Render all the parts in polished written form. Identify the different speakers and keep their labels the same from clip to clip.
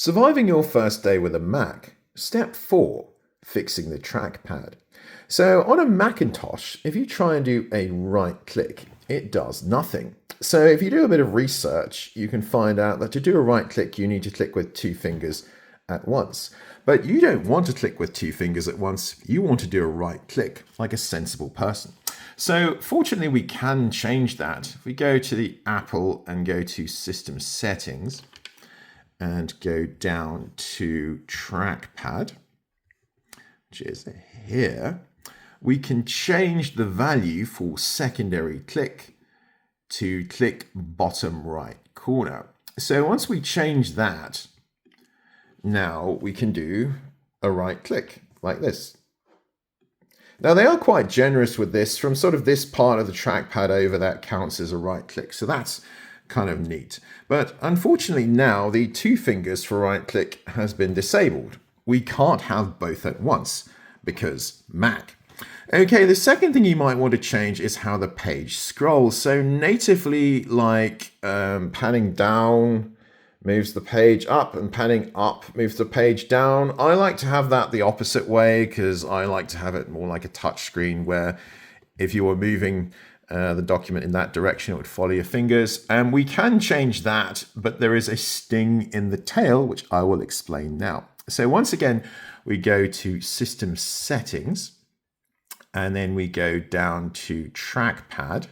Speaker 1: Surviving your first day with a Mac. Step 4. Fixing the trackpad. So on a Macintosh, if you try and do a right click, it does nothing. So if you do a bit of research, you can find out that to do a right click, you need to click with 2 fingers at once. But you don't want to click with 2 fingers at once. You want to do a right click like a sensible person. So fortunately, we can change that. If we go to the Apple and go to System Settings and go down to Trackpad, which is here, we can change the value for secondary click to click bottom right corner. So once we change that, now we can do a right click like this. Now they are quite generous with this. From sort of this part of the trackpad over, that counts as a right click. So that's kind of neat. But unfortunately now the 2 fingers for right click has been disabled. We can't have both at once because Mac. Okay, the second thing you might want to change is how the page scrolls. So natively, like panning down moves the page up and panning up moves the page down. I like to have that the opposite way because I like to have it more like a touch screen where if you were moving the document in that direction, it would follow your fingers. And we can change that, but there is a sting in the tail, which I will explain now. So once again, we go to System Settings, and then we go down to Trackpad,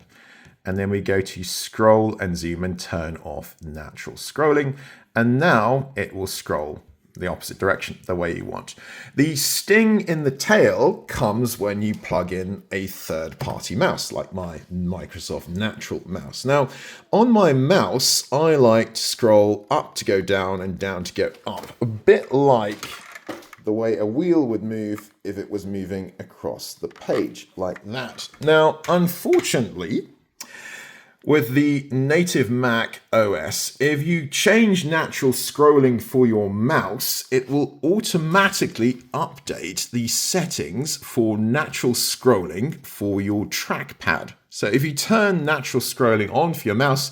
Speaker 1: and then we go to Scroll and Zoom and turn off natural scrolling. And now it will scroll the opposite direction, the way you want. The sting in the tail comes when you plug in a third-party mouse, like my Microsoft Natural mouse. Now, on my mouse, I like to scroll up to go down and down to go up, a bit like the way a wheel would move if it was moving across the page, like that. Now, unfortunately, with the native Mac OS, if you change natural scrolling for your mouse, it will automatically update the settings for natural scrolling for your trackpad. So if you turn natural scrolling on for your mouse,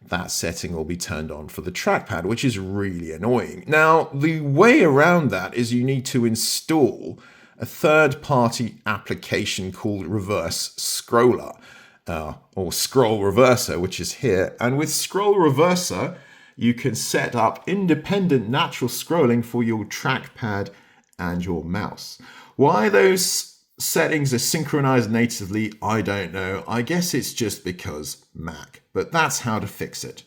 Speaker 1: that setting will be turned on for the trackpad, which is really annoying. Now, the way around that is you need to install a third-party application called Reverse Scroller. Or Scroll Reverser, which is here. And with Scroll Reverser, you can set up independent natural scrolling for your trackpad and your mouse. Why those settings are synchronized natively, I don't know. I guess it's just because Mac, but that's how to fix it.